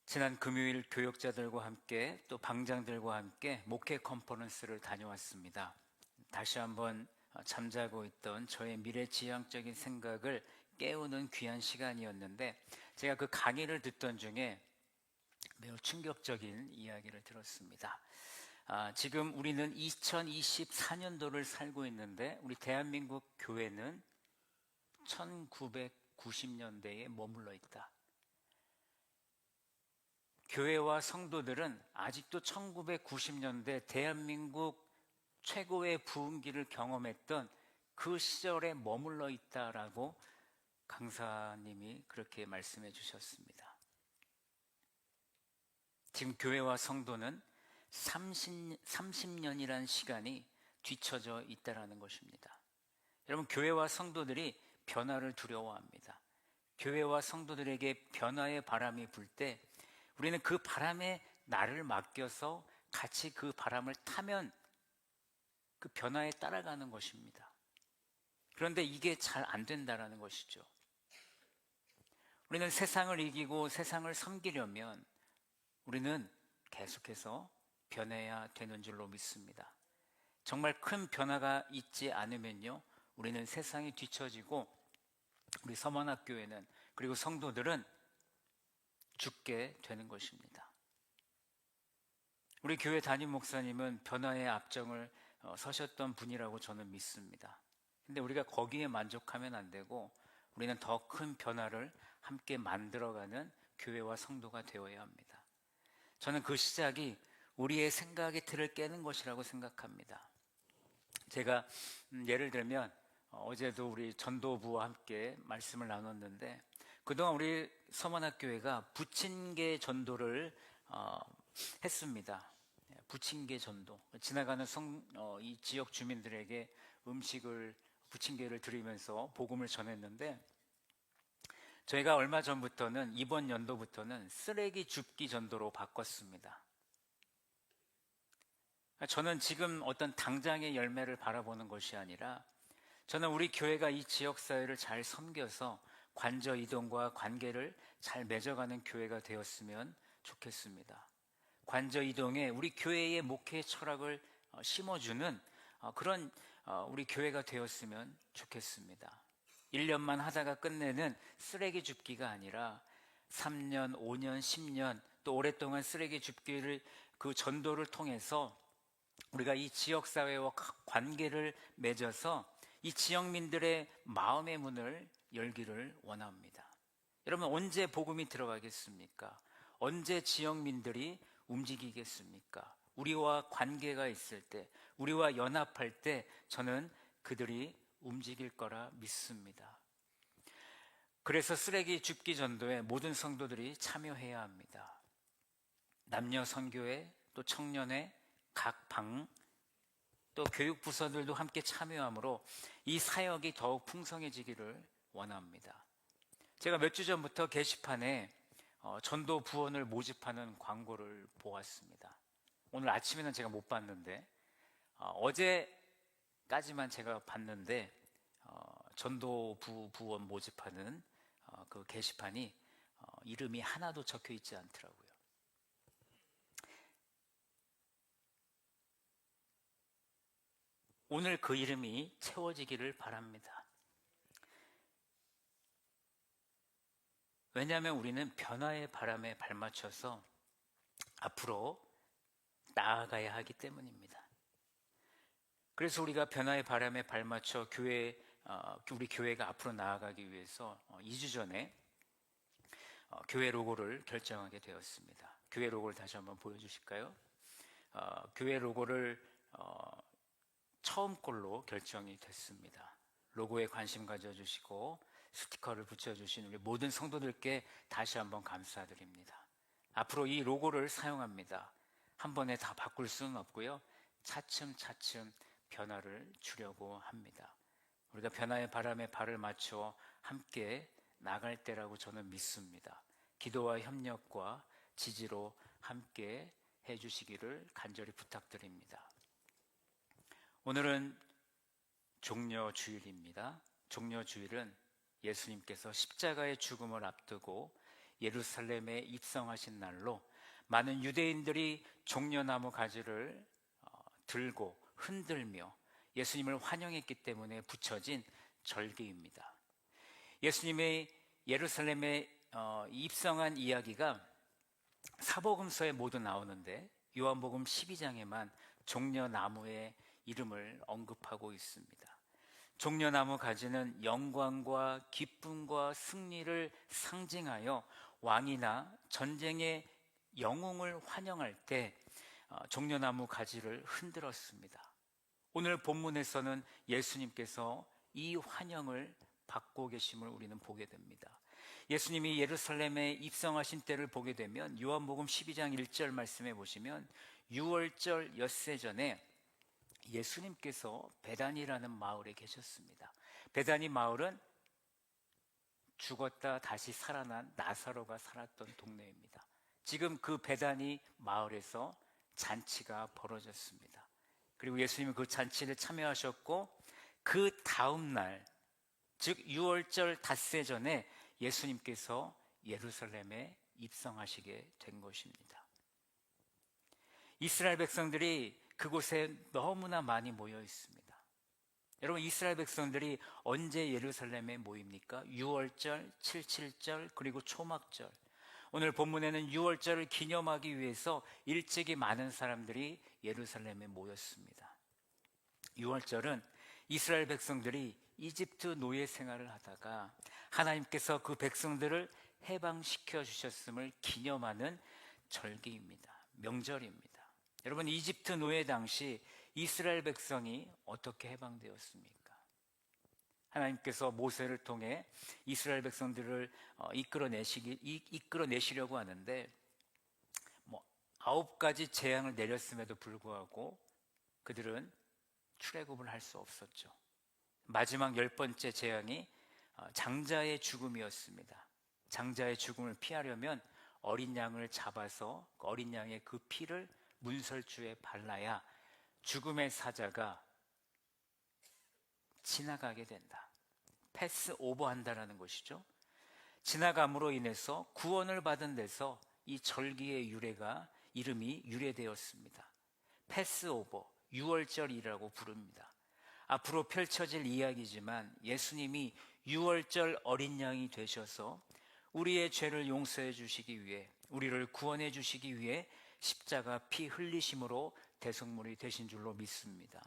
지난 금요일 교역자들과 함께 또 방장들과 함께 목회 컨퍼런스를 다녀왔습니다. 다시 한번 잠자고 있던 저의 미래지향적인 생각을 깨우는 귀한 시간이었는데, 제가 그 강의를 듣던 중에 매우 충격적인 이야기를 들었습니다. 지금 우리는 2024년도를 살고 있는데 우리 대한민국 교회는 1990년대에 머물러 있다. 교회와 성도들은 아직도 1990년대 대한민국 최고의 부흥기를 경험했던 그 시절에 머물러 있다라고 강사님이 그렇게 말씀해 주셨습니다. 지금 교회와 성도는 30년이라는 시간이 뒤처져 있다라는 것입니다. 여러분, 교회와 성도들이 변화를 두려워합니다. 교회와 성도들에게 변화의 바람이 불 때 우리는 그 바람에 나를 맡겨서 같이 그 바람을 타면 그 변화에 따라가는 것입니다. 그런데 이게 잘 안 된다는 것이죠. 우리는 세상을 이기고 세상을 섬기려면 우리는 계속해서 변해야 되는 줄로 믿습니다. 정말 큰 변화가 있지 않으면요, 우리는 세상이 뒤처지고 우리 서원학교회는, 그리고 성도들은 죽게 되는 것입니다. 우리 교회 담임 목사님은 변화의 앞정을 서셨던 분이라고 저는 믿습니다. 근데 우리가 거기에 만족하면 안 되고 우리는 더 큰 변화를 함께 만들어가는 교회와 성도가 되어야 합니다. 저는 그 시작이 우리의 생각의 틀을 깨는 것이라고 생각합니다. 제가 예를 들면 어제도 우리 전도부와 함께 말씀을 나눴는데, 그동안 우리 서원학교회가 부침개 전도를 했습니다. 부침개 전도, 지나가는 이 지역 주민들에게 음식을, 부침개를 드리면서 복음을 전했는데, 저희가 얼마 전부터는, 이번 연도부터는 쓰레기 줍기 전도로 바꿨습니다. 저는 지금 어떤 당장의 열매를 바라보는 것이 아니라, 저는 우리 교회가 이 지역사회를 잘 섬겨서 관저 이동과 관계를 잘 맺어가는 교회가 되었으면 좋겠습니다. 관저 이동에 우리 교회의 목회 철학을 심어주는 그런 우리 교회가 되었으면 좋겠습니다. 1년만 하다가 끝내는 쓰레기 줍기가 아니라 3년, 5년, 10년 또 오랫동안 쓰레기 줍기를, 그 전도를 통해서 우리가 이 지역사회와 관계를 맺어서 이 지역민들의 마음의 문을 열기를 원합니다. 여러분, 언제 복음이 들어가겠습니까? 언제 지역민들이 움직이겠습니까? 우리와 관계가 있을 때, 우리와 연합할 때 저는 그들이 움직일 거라 믿습니다. 그래서 쓰레기 줍기 전도에 모든 성도들이 참여해야 합니다. 남녀 선교회, 또 청년회, 각 방, 또 교육부서들도 함께 참여하므로 이 사역이 더욱 풍성해지기를 원합니다. 제가 몇 주 전부터 게시판에 전도 부원을 모집하는 광고를 보았습니다. 오늘 아침에는 제가 못 봤는데 어제까지만 제가 봤는데 전도 부원 모집하는 그 게시판이 이름이 하나도 적혀 있지 않더라고요. 오늘 그 이름이 채워지기를 바랍니다. 왜냐하면 우리는 변화의 바람에 발맞춰서 앞으로 나아가야 하기 때문입니다. 그래서 우리가 변화의 바람에 발맞춰 우리 교회가 앞으로 나아가기 위해서 2주 전에 교회 로고를 결정하게 되었습니다. 교회 로고를 다시 한번 보여주실까요? 교회 로고를 처음 걸로 결정이 됐습니다. 로고에 관심 가져주시고 스티커를 붙여주신 우리 모든 성도들께 다시 한번 감사드립니다. 앞으로 이 로고를 사용합니다. 한 번에 다 바꿀 수는 없고요, 차츰차츰 변화를 주려고 합니다. 우리가 변화의 바람에 발을 맞춰 함께 나갈 때라고 저는 믿습니다. 기도와 협력과 지지로 함께 해주시기를 간절히 부탁드립니다. 오늘은 종려주일입니다. 종려주일은 예수님께서 십자가의 죽음을 앞두고 예루살렘에 입성하신 날로 많은 유대인들이 종려나무 가지를 들고 흔들며 예수님을 환영했기 때문에 붙여진 절기입니다. 예수님이 예루살렘에 입성한 이야기가 사복음서에 모두 나오는데 요한복음 12장에만 종려나무의 이름을 언급하고 있습니다. 종려나무 가지는 영광과 기쁨과 승리를 상징하여 왕이나 전쟁의 영웅을 환영할 때 종려나무 가지를 흔들었습니다. 오늘 본문에서는 예수님께서 이 환영을 받고 계심을 우리는 보게 됩니다. 예수님이 예루살렘에 입성하신 때를 보게 되면 요한복음 12장 1절 말씀해 보시면 6월절 엿새 전에 예수님께서 베다니라는 마을에 계셨습니다. 베다니 마을은 죽었다 다시 살아난 나사로가 살았던 동네입니다. 지금 그 베다니 마을에서 잔치가 벌어졌습니다. 그리고 예수님은 그 잔치를 참여하셨고 그 다음 날, 즉 6월절 닷새 전에 예수님께서 예루살렘에 입성하시게 된 것입니다. 이스라엘 백성들이 그곳에 너무나 많이 모여 있습니다. 여러분, 이스라엘 백성들이 언제 예루살렘에 모입니까? 6월절, 77절, 그리고 초막절. 오늘 본문에는 6월절을 기념하기 위해서 일찍이 많은 사람들이 예루살렘에 모였습니다. 6월절은 이스라엘 백성들이 이집트 노예 생활을 하다가 하나님께서 그 백성들을 해방시켜 주셨음을 기념하는 절기입니다. 명절입니다. 여러분, 이집트 노예 당시 이스라엘 백성이 어떻게 해방되었습니까? 하나님께서 모세를 통해 이스라엘 백성들을 이끌어내시려고 하는데 9가지 재앙을 내렸음에도 불구하고 그들은 출애굽을 할 수 없었죠. 마지막 10번째 재앙이 장자의 죽음이었습니다. 장자의 죽음을 피하려면 어린 양을 잡아서 어린 양의 그 피를 문설주에 발라야 죽음의 사자가 지나가게 된다. 패스 오버한다라는 것이죠. 지나감으로 인해서 구원을 받은 데서 이 절기의 이름이 유래되었습니다. 패스 오버, 6월절이라고 부릅니다. 앞으로 펼쳐질 이야기지만 예수님이 6월절 어린 양이 되셔서 우리의 죄를 용서해 주시기 위해, 우리를 구원해 주시기 위해 십자가 피 흘리심으로 대속물이 되신 줄로 믿습니다.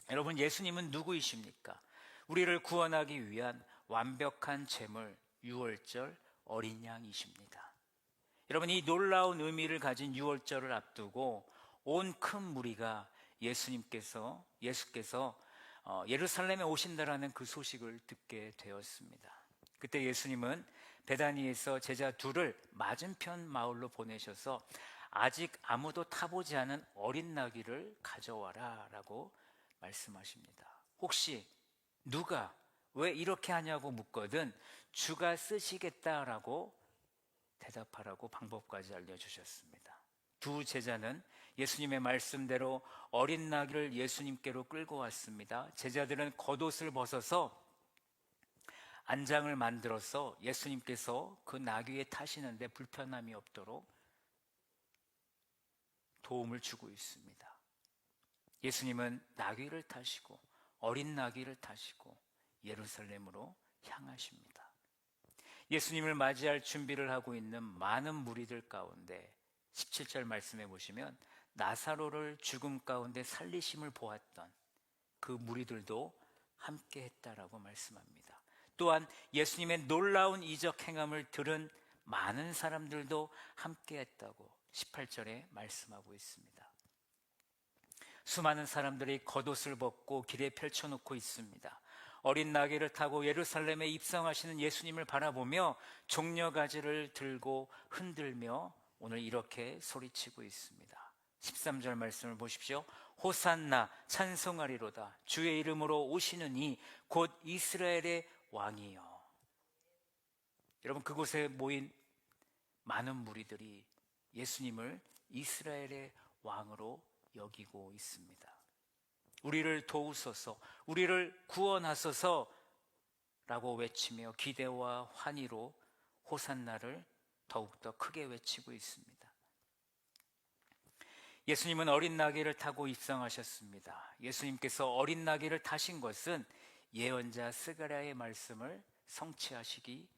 여러분, 예수님은 누구이십니까? 우리를 구원하기 위한 완벽한 제물 6월절 어린 양이십니다. 여러분, 이 놀라운 의미를 가진 6월절을 앞두고 온 큰 무리가 예수께서 예루살렘에 오신다라는 그 소식을 듣게 되었습니다. 그때 예수님은 베다니에서 제자 둘을 맞은편 마을로 보내셔서 아직 아무도 타보지 않은 어린 나귀를 가져와라 라고 말씀하십니다. 혹시 누가 왜 이렇게 하냐고 묻거든 주가 쓰시겠다라고 대답하라고 방법까지 알려주셨습니다. 두 제자는 예수님의 말씀대로 어린 나귀를 예수님께로 끌고 왔습니다. 제자들은 겉옷을 벗어서 안장을 만들어서 예수님께서 그 나귀에 타시는데 불편함이 없도록 도움을 주고 있습니다. 예수님은 나귀를 타시고 어린 나귀를 타시고 예루살렘으로 향하십니다. 예수님을 맞이할 준비를 하고 있는 많은 무리들 가운데 17절 말씀해 보시면 나사로를 죽음 가운데 살리심을 보았던 그 무리들도 함께 했다라고 말씀합니다. 또한 예수님의 놀라운 이적 행함을 들은 많은 사람들도 함께 했다고 18절에 말씀하고 있습니다. 수많은 사람들이 겉옷을 벗고 길에 펼쳐놓고 있습니다. 어린 나귀를 타고 예루살렘에 입성하시는 예수님을 바라보며 종려가지를 들고 흔들며 오늘 이렇게 소리치고 있습니다. 13절 말씀을 보십시오. 호산나 찬송하리로다. 주의 이름으로 오시는 이 곧 이스라엘의 왕이요. 여러분, 그곳에 모인 많은 무리들이 예수님을 이스라엘의 왕으로 여기고 있습니다. 우리를 도우소서, 우리를 구원하소서 라고 외치며 기대와 환희로 호산나를 더욱더 크게 외치고 있습니다. 예수님은 어린 나귀를 타고 입성하셨습니다. 예수님께서 어린 나귀를 타신 것은 예언자 스가랴의 말씀을 성취하시기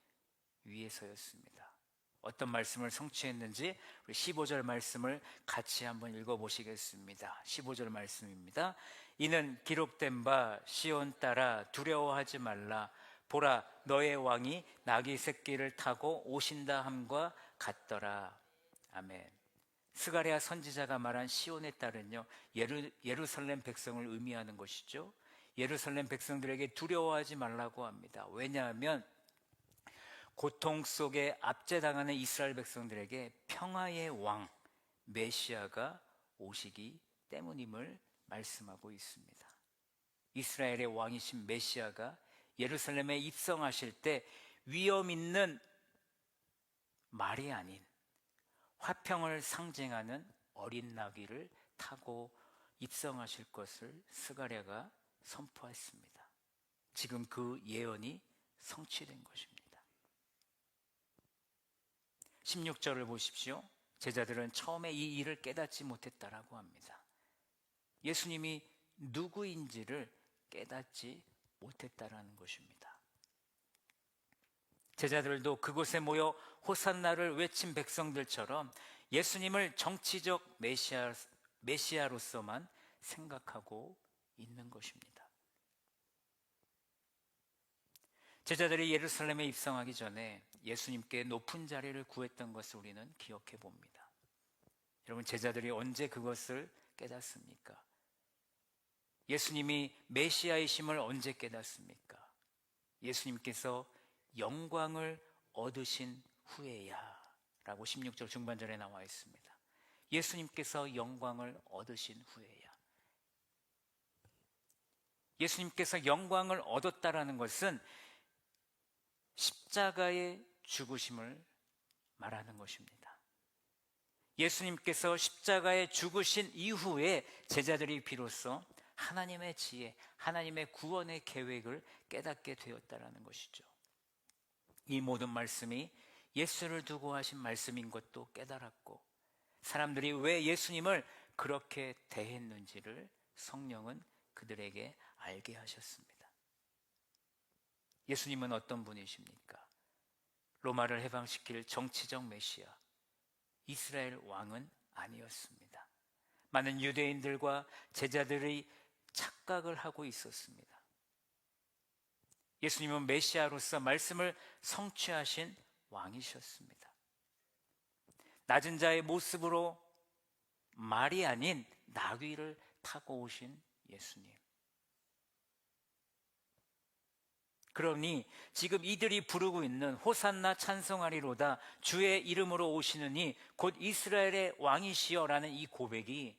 위해서였습니다. 어떤 말씀을 성취했는지 우리 15절 말씀을 같이 한번 읽어보시겠습니다. 15절 말씀입니다. 이는 기록된 바 시온 딸아 두려워하지 말라. 보라 너의 왕이 나귀 새끼를 타고 오신다 함과 같더라. 아멘. 스가랴 선지자가 말한 시온의 딸은요, 예루살렘 백성을 의미하는 것이죠. 예루살렘 백성들에게 두려워하지 말라고 합니다. 왜냐하면 고통 속에 압제당하는 이스라엘 백성들에게 평화의 왕 메시아가 오시기 때문임을 말씀하고 있습니다. 이스라엘의 왕이신 메시아가 예루살렘에 입성하실 때 위엄 있는 말이 아닌 화평을 상징하는 어린 나귀를 타고 입성하실 것을 스가랴가 선포했습니다. 지금 그 예언이 성취된 것입니다. 16절을 보십시오. 제자들은 처음에 이 일을 깨닫지 못했다라고 합니다. 예수님이 누구인지를 깨닫지 못했다라는 것입니다. 제자들도 그곳에 모여 호산나를 외친 백성들처럼 예수님을 정치적 메시아로서만 생각하고 있는 것입니다. 제자들이 예루살렘에 입성하기 전에 예수님께 높은 자리를 구했던 것을 우리는 기억해 봅니다. 여러분, 제자들이 언제 그것을 깨닫습니까? 예수님이 메시아이심을 언제 깨닫습니까? 예수님께서 영광을 얻으신 후에야 라고 16절 중반절에 나와 있습니다. 예수님께서 영광을 얻으신 후에야. 예수님께서 영광을 얻었다라는 것은 십자가의 죽으심을 말하는 것입니다. 예수님께서 십자가에 죽으신 이후에 제자들이 비로소 하나님의 지혜, 하나님의 구원의 계획을 깨닫게 되었다라는 것이죠. 이 모든 말씀이 예수를 두고 하신 말씀인 것도 깨달았고, 사람들이 왜 예수님을 그렇게 대했는지를 성령은 그들에게 알게 하셨습니다. 예수님은 어떤 분이십니까? 로마를 해방시킬 정치적 메시아, 이스라엘 왕은 아니었습니다. 많은 유대인들과 제자들이 착각을 하고 있었습니다. 예수님은 메시아로서 말씀을 성취하신 왕이셨습니다. 낮은 자의 모습으로 말이 아닌 나귀를 타고 오신 예수님. 그러니 지금 이들이 부르고 있는 호산나 찬송하리로다 주의 이름으로 오시느니 곧 이스라엘의 왕이시여라는 이 고백이,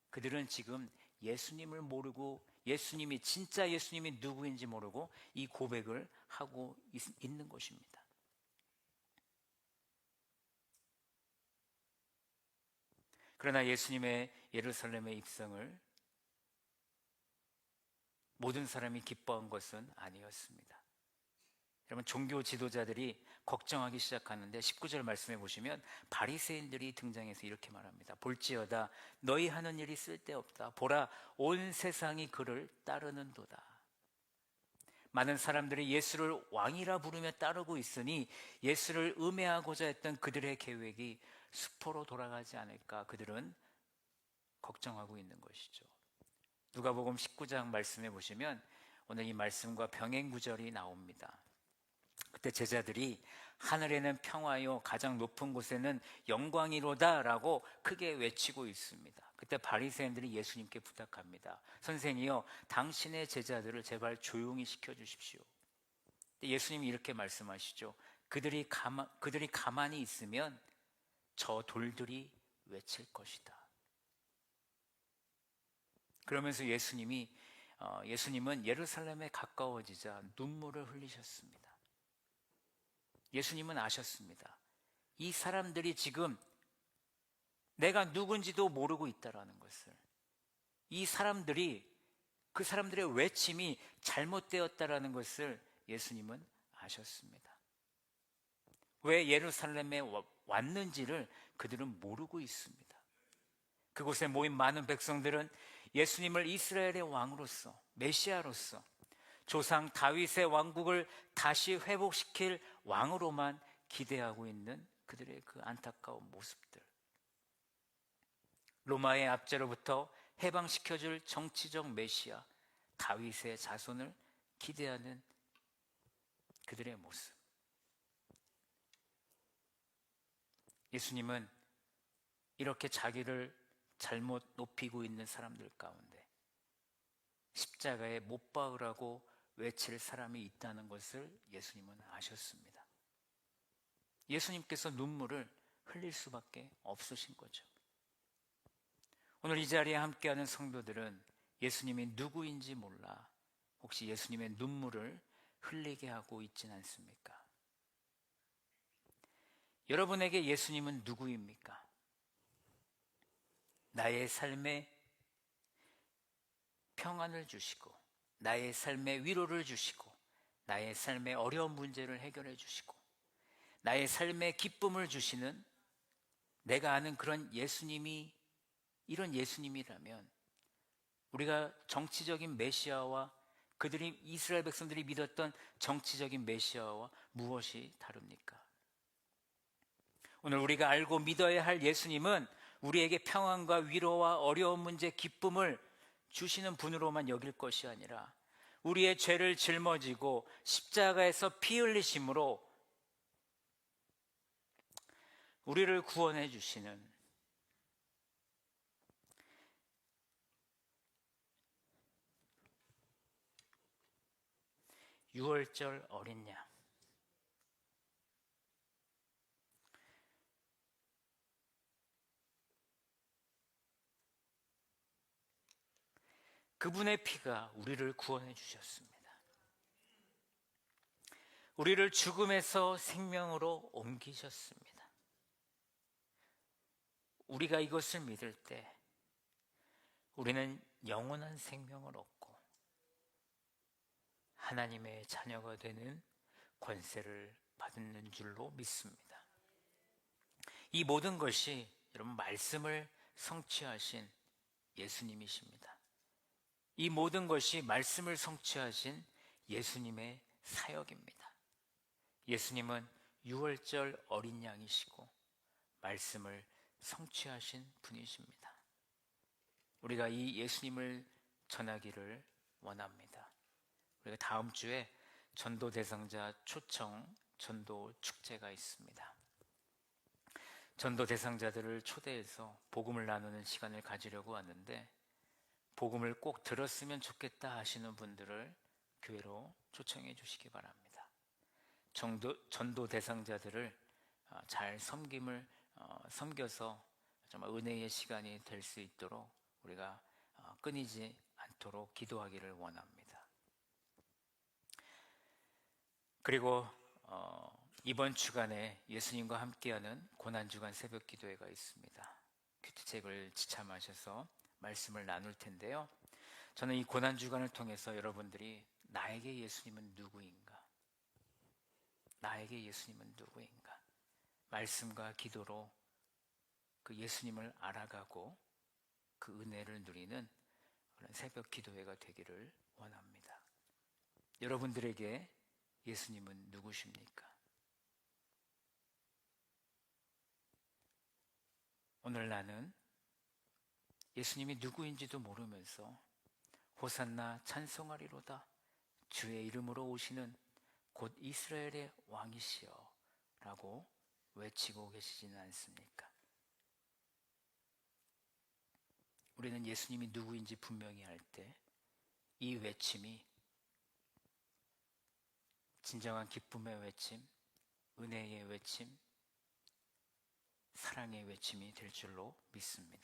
그들은 지금 예수님을 모르고 예수님이 진짜 예수님이 누구인지 모르고 이 고백을 하고 있는 것입니다. 그러나 예수님의 예루살렘의 입성을 모든 사람이 기뻐한 것은 아니었습니다. 여러분, 종교 지도자들이 걱정하기 시작하는데 19절 말씀해 보시면 바리새인들이 등장해서 이렇게 말합니다. 볼지어다 너희 하는 일이 쓸데없다. 보라 온 세상이 그를 따르는도다. 많은 사람들이 예수를 왕이라 부르며 따르고 있으니 예수를 음해하고자 했던 그들의 계획이 수포로 돌아가지 않을까 그들은 걱정하고 있는 것이죠. 누가복음 19장 말씀해 보시면 오늘 이 말씀과 병행 구절이 나옵니다. 그때 제자들이 하늘에는 평화요 가장 높은 곳에는 영광이로다 라고 크게 외치고 있습니다. 그때 바리새인들이 예수님께 부탁합니다. 선생이요, 당신의 제자들을 제발 조용히 시켜주십시오. 예수님이 이렇게 말씀하시죠. 그들이 가만히 있으면 저 돌들이 외칠 것이다. 그러면서 예수님은 예루살렘에 가까워지자 눈물을 흘리셨습니다. 예수님은 아셨습니다. 이 사람들이 지금 내가 누군지도 모르고 있다라는 것을, 그 사람들의 외침이 잘못되었다라는 것을 예수님은 아셨습니다. 왜 예루살렘에 왔는지를 그들은 모르고 있습니다. 그곳에 모인 많은 백성들은 예수님을 이스라엘의 왕으로서, 메시아로서, 조상 다윗의 왕국을 다시 회복시킬 왕으로만 기대하고 있는 그들의 그 안타까운 모습들, 로마의 압제로부터 해방시켜줄 정치적 메시아 다윗의 자손을 기대하는 그들의 모습. 예수님은 이렇게 자기를 잘못 높이고 있는 사람들 가운데 십자가에 못 박으라고 외칠 사람이 있다는 것을 예수님은 아셨습니다. 예수님께서 눈물을 흘릴 수밖에 없으신 거죠. 오늘 이 자리에 함께하는 성도들은 예수님이 누구인지 몰라 혹시 예수님의 눈물을 흘리게 하고 있진 않습니까? 여러분에게 예수님은 누구입니까? 나의 삶에 평안을 주시고, 나의 삶에 위로를 주시고, 나의 삶의 어려운 문제를 해결해 주시고, 나의 삶에 기쁨을 주시는 내가 아는 그런 예수님이, 이런 예수님이라면 우리가 정치적인 메시아와 그들이 이스라엘 백성들이 믿었던 정치적인 메시아와 무엇이 다릅니까? 오늘 우리가 알고 믿어야 할 예수님은 우리에게 평안과 위로와 어려운 문제, 기쁨을 주시는 분으로만 여길 것이 아니라 우리의 죄를 짊어지고 십자가에서 피 흘리심으로 우리를 구원해 주시는 유월절 어린 양, 그분의 피가 우리를 구원해 주셨습니다. 우리를 죽음에서 생명으로 옮기셨습니다. 우리가 이것을 믿을 때 우리는 영원한 생명을 얻고 하나님의 자녀가 되는 권세를 받는 줄로 믿습니다. 이 모든 것이 여러분 말씀을 성취하신 예수님이십니다. 이 모든 것이 말씀을 성취하신 예수님의 사역입니다. 예수님은 유월절 어린 양이시고 말씀을 성취하신 분이십니다. 우리가 이 예수님을 전하기를 원합니다. 우리가 다음 주에 전도 대상자 초청 전도 축제가 있습니다. 전도 대상자들을 초대해서 복음을 나누는 시간을 가지려고 하는데 복음을 꼭 들었으면 좋겠다 하시는 분들을 교회로 초청해 주시기 바랍니다. 전도 대상자들을 잘 섬겨서 정말 은혜의 시간이 될 수 있도록 우리가 끊이지 않도록 기도하기를 원합니다. 그리고 이번 주간에 예수님과 함께하는 고난주간 새벽 기도회가 있습니다. 큐티책을 지참하셔서 말씀을 나눌 텐데요. 저는 이 고난주간을 통해서 여러분들이 나에게 예수님은 누구인가? 나에게 예수님은 누구인가? 말씀과 기도로 그 예수님을 알아가고 그 은혜를 누리는 그런 새벽 기도회가 되기를 원합니다. 여러분들에게 예수님은 누구십니까? 오늘 나는 예수님이 누구인지도 모르면서 호산나 찬송하리로다 주의 이름으로 오시는 곧 이스라엘의 왕이시여 라고 외치고 계시지는 않습니까? 우리는 예수님이 누구인지 분명히 할 때 이 외침이 진정한 기쁨의 외침, 은혜의 외침, 사랑의 외침이 될 줄로 믿습니다.